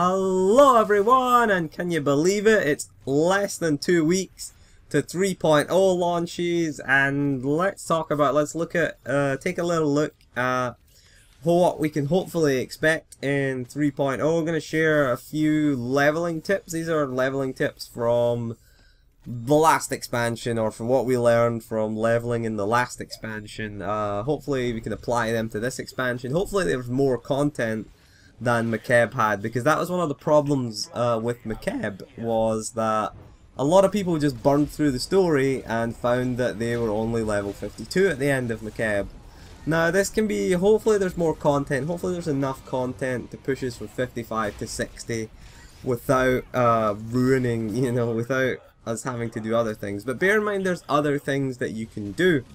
Hello everyone, and can you believe it? It's less than 2 weeks to 3.0 launches, and let's look at, take a little look at what we can hopefully expect in 3.0. I'm going to share a few leveling tips. These are leveling tips from the last expansion, or from what we learned from leveling in the last expansion. Hopefully we can apply them to this expansion. Hopefully there's more content than McKeb had, because that was one of the problems with McKeb, was that a lot of people just burned through the story and found that they were only level 52 at the end of McKeb. Now this can be, hopefully there's more content, hopefully there's enough content to push us from 55 to 60 without ruining, without us having to do other things. But bear in mind there's other things that you can do.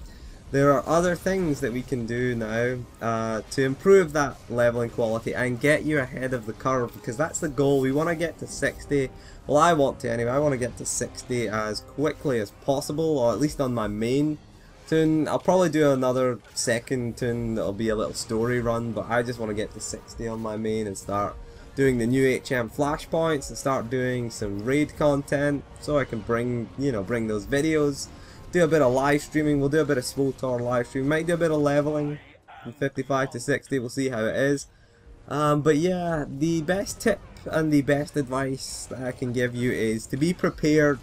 There are other things that we can do now to improve that leveling quality and get you ahead of the curve, because that's the goal. We want to get to 60. Well, I want to anyway. I want to get to 60 as quickly as possible, or at least on my main toon. I'll probably do another second toon that'll be a little story run, but I just want to get to 60 on my main and start doing the new HM flashpoints and start doing some raid content, so I can bring those videos. Do a bit of live streaming. We'll do a bit of SWTOR live stream. Might do a bit of leveling from 55 to 60. We'll see how it is. But yeah, the best tip and the best advice that I can give you is to be prepared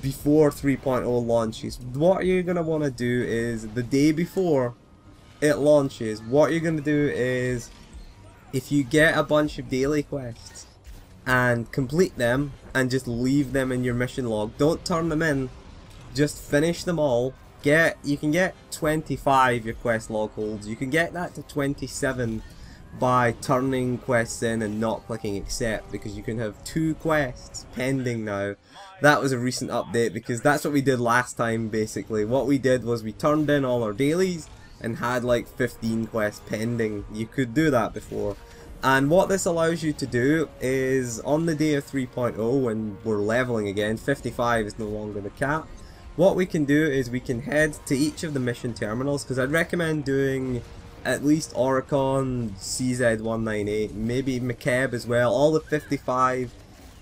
before 3.0 launches. What you're going to want to do is, the day before it launches, what you're going to do is, if you get a bunch of daily quests and complete them and just leave them in your mission log, don't turn them in. Just finish them all. You can get 25 your quest log holds. You can get that to 27 by turning quests in and not clicking accept, because you can have 2 quests pending now. That was a recent update, because that's what we did last time basically. What we did was we turned in all our dailies and had like 15 quests pending. You could do that before. And what this allows you to do is, on the day of 3.0, when we're leveling again, 55 is no longer the cap. What we can do is we can head to each of the mission terminals, because I'd recommend doing at least Oricon, CZ198, maybe McKeb as well, all the 55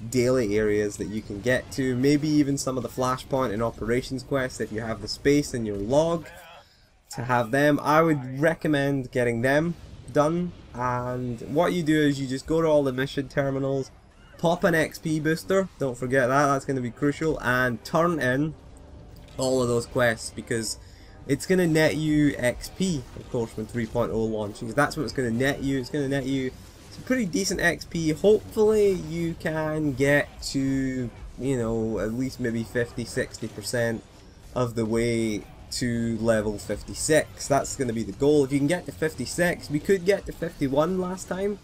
daily areas that you can get to, maybe even some of the flashpoint and operations quests if you have the space in your log to have them. I would recommend getting them done, and what you do is you just go to all the mission terminals, pop an XP booster, don't forget that, that's going to be crucial, and turn in all of those quests, because it's going to net you XP, of course, when 3.0 launches. That's what it's going to net you. It's going to net you some pretty decent XP. Hopefully you can get to, at least maybe 50-60% of the way to level 56. That's going to be the goal. If you can get to 56, we could get to 51 last time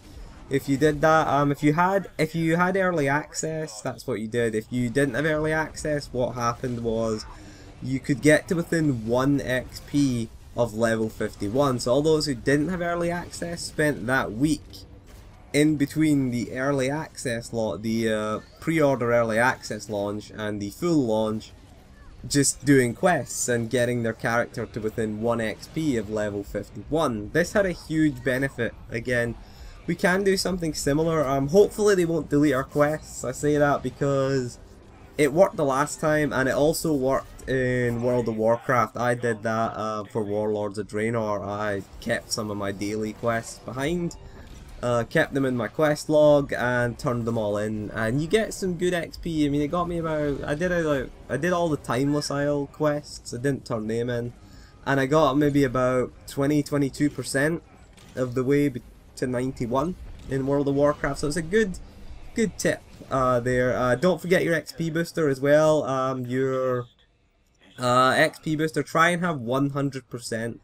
if you did that. If you had early access, that's what you did. If you didn't have early access, what happened was you could get to within 1 XP of level 51. So all those who didn't have early access spent that week in between the early access the pre-order early access launch and the full launch, just doing quests and getting their character to within 1 XP of level 51. This had a huge benefit. Again, we can do something similar. Hopefully they won't delete our quests. I say that because it worked the last time, and it also worked in World of Warcraft. I did that for Warlords of Draenor. I kept some of my daily quests behind, kept them in my quest log, and turned them all in, and you get some good XP. I mean, it got me about, I did all the Timeless Isle quests. I didn't turn them in, and I got maybe about 20-22% of the way to 91 in World of Warcraft. So it's a good tip there. Don't forget your XP booster as well. Your XP booster, try and have 100%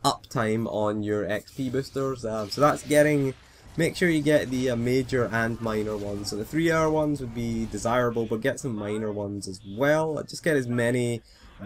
uptime on your XP boosters. So that's make sure you get the major and minor ones. So the 3-hour ones would be desirable, but get some minor ones as well. Just get as many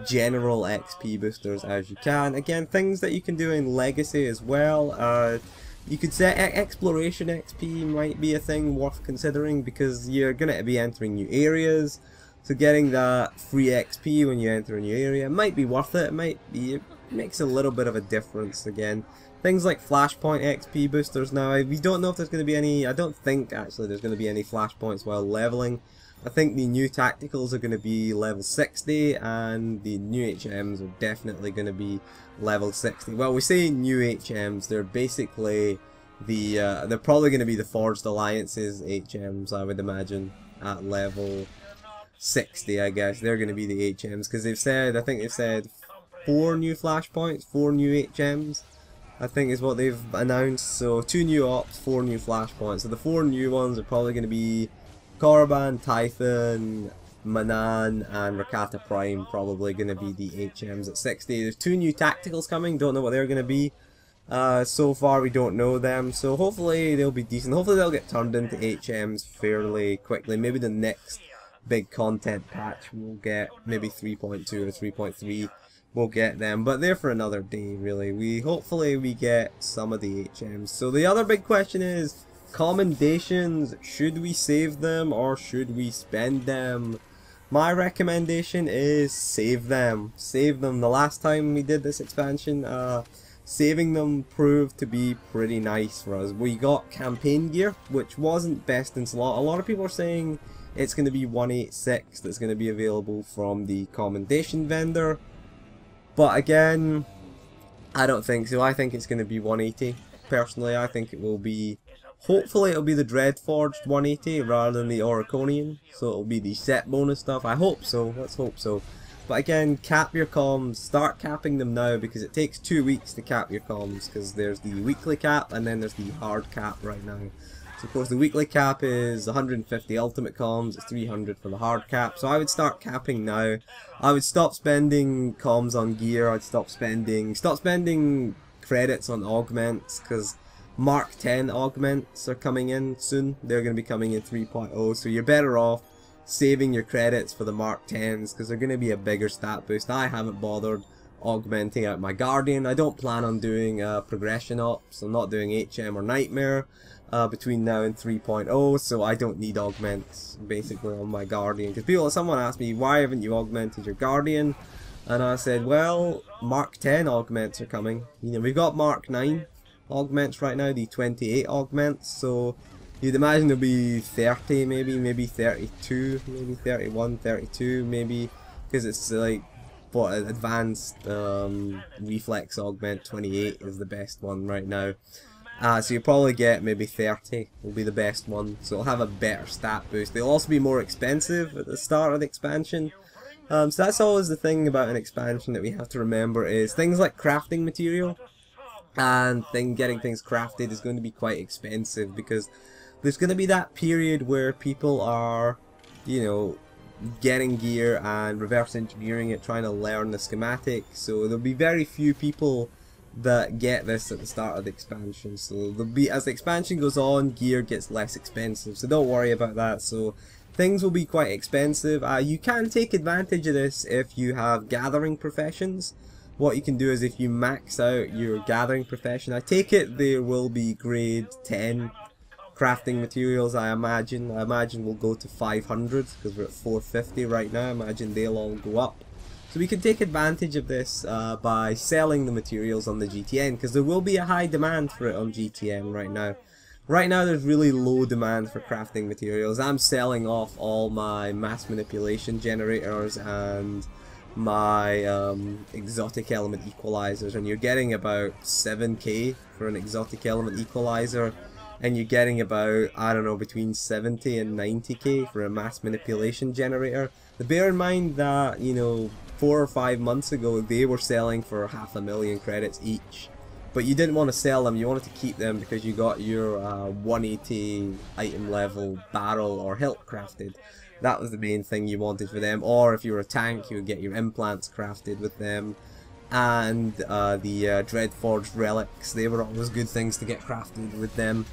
general XP boosters as you can. Again, things that you can do in Legacy as well. You could say Exploration XP might be a thing worth considering, because you're going to be entering new areas, so getting that free XP when you enter a new area might be worth it. It makes a little bit of a difference. Again, Things like Flashpoint XP boosters now, we don't know if there's going to be any, I don't think actually there's going to be any Flashpoints while leveling. I think the new tacticals are going to be level 60 and the new HMs are definitely going to be level 60. Well, we say new HMs, they're basically the, they're probably going to be the Forged Alliances HMs, I would imagine, at level 60, I guess. They're going to be the HMs because they've said, I think they've said 4 new Flashpoints, 4 new HMs. I think is what they've announced. So 2 new ops, 4 new flashpoints. So the 4 new ones are probably going to be Korriban, Typhon, Manan, and Rakata Prime. Probably going to be the HMs at 60. There's 2 new tacticals coming. Don't know what they're going to be. So far we don't know them. So hopefully they'll be decent. Hopefully they'll get turned into HMs fairly quickly. Maybe the next big content patch we'll get maybe 3.2 or 3.3. We'll get them, but they're for another day, really. Hopefully we get some of the HMs. So the other big question is commendations. Should we save them or should we spend them? My recommendation is save them. Save them. The last time we did this expansion, saving them proved to be pretty nice for us. We got campaign gear, which wasn't best in slot. A lot of people are saying it's going to be 186 that's going to be available from the commendation vendor. But again, I don't think so. I think it's going to be 180. Personally, I think it will be, hopefully it'll be the Dreadforged 180 rather than the Oriconian. So it'll be the set bonus stuff. I hope so. Let's hope so. But again, cap your comms. Start capping them now because it takes 2 weeks to cap your comms. Because there's the weekly cap and then there's the hard cap right now. So of course the weekly cap is 150 ultimate comms, it's 300 for the hard cap. So I would start capping now. I would stop spending comms on gear. I'd stop spending credits on augments because Mark 10 augments are coming in soon. They're going to be coming in 3.0. So you're better off saving your credits for the Mark 10s because they're going to be a bigger stat boost. I haven't bothered augmenting out my Guardian. I don't plan on doing progression ops. I'm not doing HM or Nightmare between now and 3.0, so I don't need augments basically on my Guardian. Because someone asked me, why haven't you augmented your Guardian? And I said, well, Mark 10 augments are coming. You know, we've got Mark 9 augments right now, the 28 augments, so you'd imagine there'll be 30 maybe 32, maybe 31, 32 maybe, because it's like, what, advanced reflex augment 28 is the best one right now. So you'll probably get maybe 30 will be the best one, so it'll have a better stat boost. They'll also be more expensive at the start of the expansion. So that's always the thing about an expansion that we have to remember is things like crafting material and getting things crafted is going to be quite expensive because there's going to be that period where people are, you know, getting gear and reverse engineering it, trying to learn the schematic. So there'll be very few people that get this at the start of the expansion. So there'll be, as the expansion goes on, gear gets less expensive. So don't worry about that. So things will be quite expensive. You can take advantage of this if you have gathering professions. What you can do is if you max out your gathering profession, I take it there will be grade 10 crafting materials. I imagine we'll go to 500 because we're at 450 right now. I imagine they'll all go up. So we can take advantage of this by selling the materials on the GTN because there will be a high demand for it on GTN right now. Right now there's really low demand for crafting materials. I'm selling off all my mass manipulation generators and my exotic element equalizers, and you're getting about 7k for an exotic element equalizer, and you're getting about, I don't know, between 70 and 90k for a mass manipulation generator. But bear in mind that, you know, 4 or 5 months ago they were selling for 500,000 credits each, but you didn't want to sell them, you wanted to keep them because you got your 180 item level barrel or hilt crafted. That was the main thing you wanted for them. Or if you were a tank, you would get your implants crafted with them, and the Dreadforged relics. They were always good things to get crafted with them,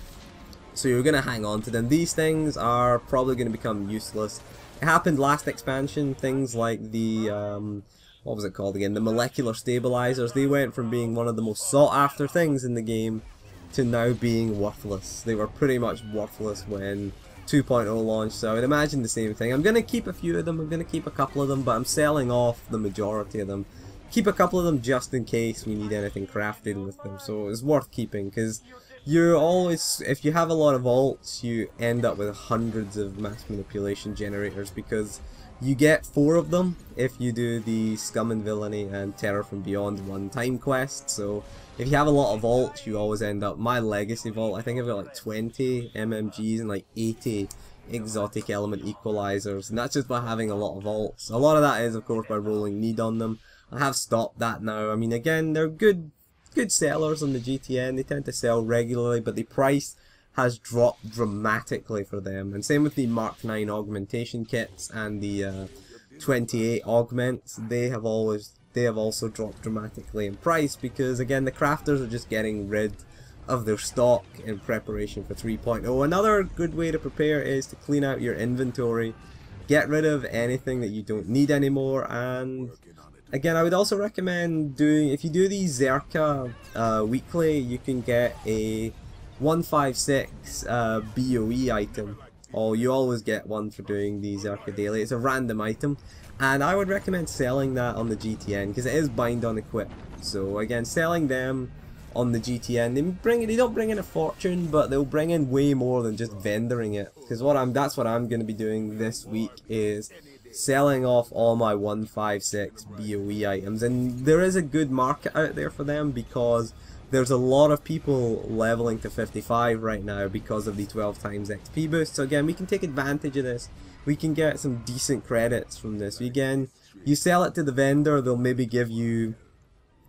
so you're going to hang on to them. These things are probably going to become useless. It happened last expansion. Things like the what was it called again? The molecular stabilizers. They went from being one of the most sought after things in the game to now being worthless. They were pretty much worthless when 2.0 launched, so I would imagine the same thing. I'm going to keep a few of them, I'm going to keep a couple of them, but I'm selling off the majority of them keep a couple of them just in case we need anything crafted with them. So it's worth keeping, because you're always, if you have a lot of alts, you end up with hundreds of mass manipulation generators, because you get 4 of them if you do the Scum and Villainy and Terror from Beyond one-time quest. So if you have a lot of alts, you always end up, my legacy vault, I think I've got like 20 MMGs and like 80 exotic element equalizers, and that's just by having a lot of alts. A lot of that is of course by rolling need on them. I have stopped that now. I mean, again, they're good sellers on the GTN. They tend to sell regularly, but the price has dropped dramatically for them. And same with the Mark 9 augmentation kits and the 28 augments. They have also dropped dramatically in price, because again, the crafters are just getting rid of their stock in preparation for 3.0. Another good way to prepare is to clean out your inventory, get rid of anything that you don't need anymore. And again, I would also recommend doing, if you do the Zerka weekly, you can get a 156 BOE item, or you always get one for doing the Zerka daily. It's a random item, and I would recommend selling that on the GTN, because it is bind on equip. So again, selling them on the GTN, they don't bring in a fortune, but they'll bring in way more than just vendoring it. Because that's what I'm going to be doing this week, is selling off all my 156 BOE items. And there is a good market out there for them, because there's a lot of people leveling to 55 right now because of the 12 times XP boost. So again, we can take advantage of this. We can get some decent credits from this. Again, you sell it to the vendor, they'll maybe give you,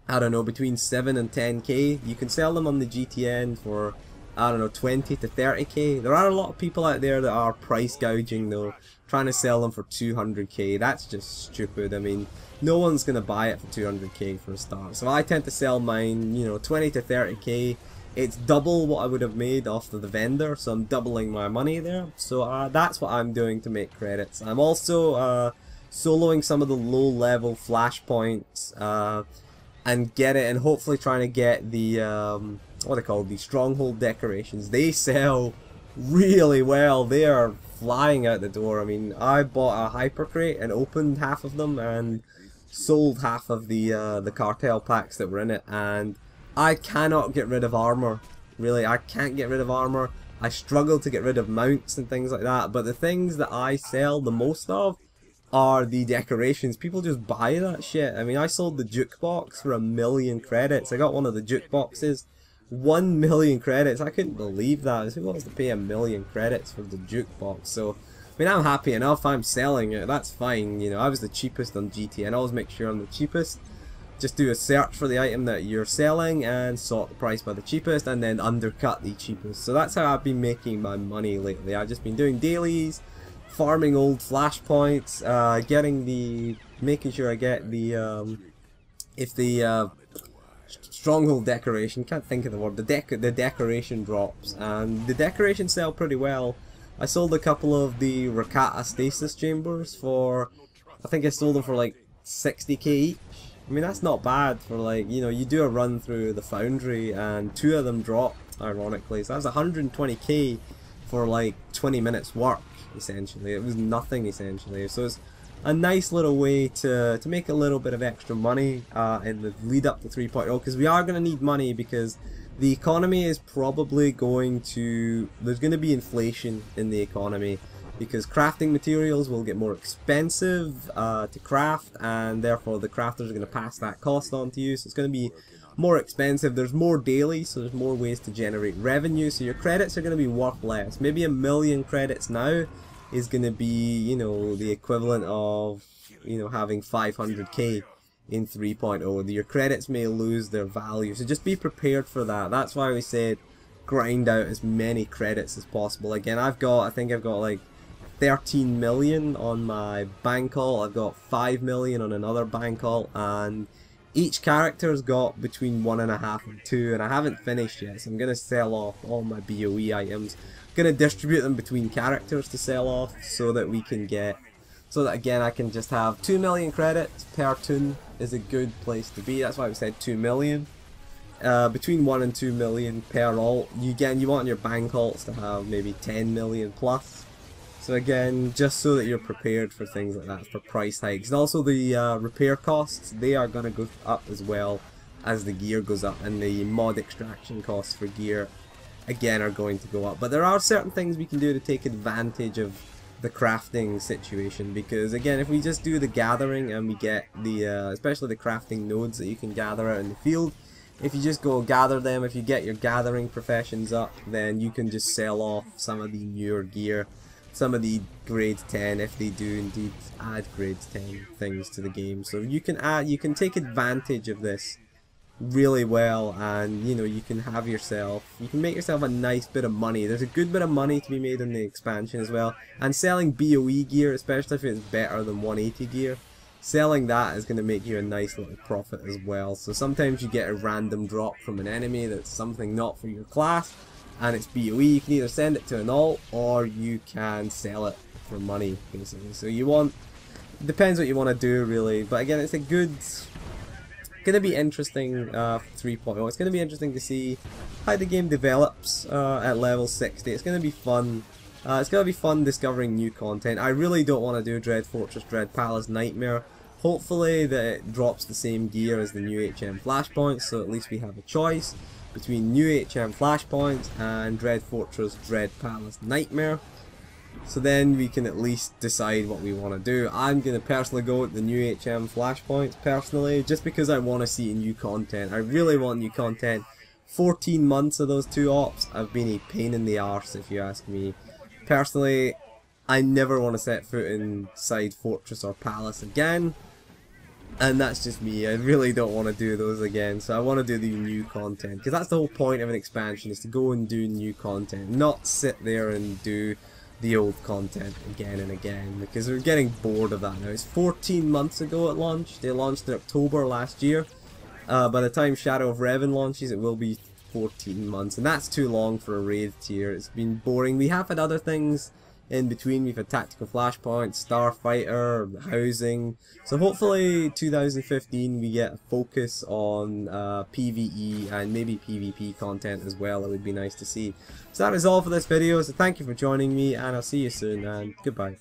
I don't know, between 7 and 10k. You can sell them on the GTN for, I don't know, 20 to 30k. There are a lot of people out there that are price gouging though, trying to sell them for 200k. That's just stupid. I mean, no one's going to buy it for 200k for a start. So I tend to sell mine, you know, 20 to 30k. It's double what I would have made off of the vendor, so I'm doubling my money there. So that's what I'm doing to make credits. I'm also soloing some of the low level flashpoints and get it, and hopefully trying to get the what are they called, the stronghold decorations. They sell really well. They are flying out the door. I mean, I bought a hyper crate and opened half of them and sold half of the cartel packs that were in it, and I cannot get rid of armor. Really, I can't get rid of armor. I struggle to get rid of mounts and things like that, but the things that I sell the most of are the decorations. People just buy that shit. I mean, I sold the jukebox for 1,000,000 credits. I got one of the jukeboxes, 1,000,000 credits. I couldn't believe that. Who wants to pay 1,000,000 credits for the jukebox? So, I mean, I'm happy enough. I'm selling it. That's fine. You know, I was the cheapest on GTN. I always make sure I'm the cheapest. Just do a search for the item that you're selling and sort the price by the cheapest, and then undercut the cheapest. So that's how I've been making my money lately. I've just been doing dailies, farming old flashpoints, making sure I get the if the stronghold decoration, can't think of the word, the decoration drops, and the decorations sell pretty well. I sold a couple of the Rakata stasis chambers for, I think I sold them for like 60k each. I mean, that's not bad for, like, you know, you do a run through the foundry and 2 of them drop, ironically. So that's 120k for like 20 minutes work, essentially. It was nothing, essentially. So it's a nice little way to make a little bit of extra money in the lead up to 3.0, because we are going to need money, because the economy is probably going to, there's going to be inflation in the economy, because crafting materials will get more expensive to craft, and therefore the crafters are going to pass that cost on to you. So it's going to be more expensive. There's more daily, so there's more ways to generate revenue, so your credits are going to be worth less. Maybe 1,000,000 credits now is going to be, you know, the equivalent of, you know, having 500k in 3.0. Your credits may lose their value, so just be prepared for that. That's why we said grind out as many credits as possible. Again, I think I've got like 13 million on my bank haul. I've got 5 million on another bank haul, and each character's got between 1.5 and 2, and I haven't finished yet, so I'm gonna sell off all my BOE items. I'm gonna distribute them between characters to sell off, so that we can get, so that again I can just have 2 million credits per toon is a good place to be. That's why we said 2 million. Between 1 and 2 million per alt. You want your bank alts to have maybe 10 million plus. So again, just so that you're prepared for things like that, for price hikes. And also the repair costs, they are going to go up as well as the gear goes up, and the mod extraction costs for gear again are going to go up. But there are certain things we can do to take advantage of the crafting situation, because again, if we just do the gathering and we get the especially the crafting nodes that you can gather out in the field, if you just go gather them, if you get your gathering professions up, then you can just sell off some of the newer gear, some of the grade 10, if they do indeed add grade 10 things to the game. So you can take advantage of this really well, and you know, you can make yourself a nice bit of money. There's a good bit of money to be made in the expansion as well, and selling BOE gear, especially if it's better than 180 gear, selling that is going to make you a nice little profit as well. So sometimes you get a random drop from an enemy that's something not for your class, and it's BOE. You can either send it to an alt, or you can sell it for money, basically. So it depends what you want to do really, but again, it's a good, going to be interesting 3.0. It's going to be interesting to see how the game develops at level 60. It's going to be fun. It's going to be fun discovering new content. I really don't want to do Dread Fortress, Dread Palace Nightmare. Hopefully that it drops the same gear as the new HM Flashpoints, so at least we have a choice between new HM Flashpoints and Dread Fortress, Dread Palace Nightmare. So then we can at least decide what we want to do. I'm going to personally go with the new HM Flashpoints, personally, just because I want to see new content. I really want new content. 14 months of those two ops have been a pain in the arse, if you ask me. Personally, I never want to set foot inside Fortress or Palace again. And that's just me. I really don't want to do those again. So I want to do the new content, because that's the whole point of an expansion, is to go and do new content, not sit there and do the old content again and again, because we're getting bored of that now. It's 14 months ago it launched. They launched in October last year. By the time Shadow of Revan launches, it will be 14 months, and that's too long for a raid tier. It's been boring. We have had other things in between. We've had Tactical Flashpoint, Starfighter, Housing. So hopefully 2015 we get a focus on PvE and maybe PvP content as well. It would be nice to see. So that is all for this video. So thank you for joining me, and I'll see you soon, and goodbye.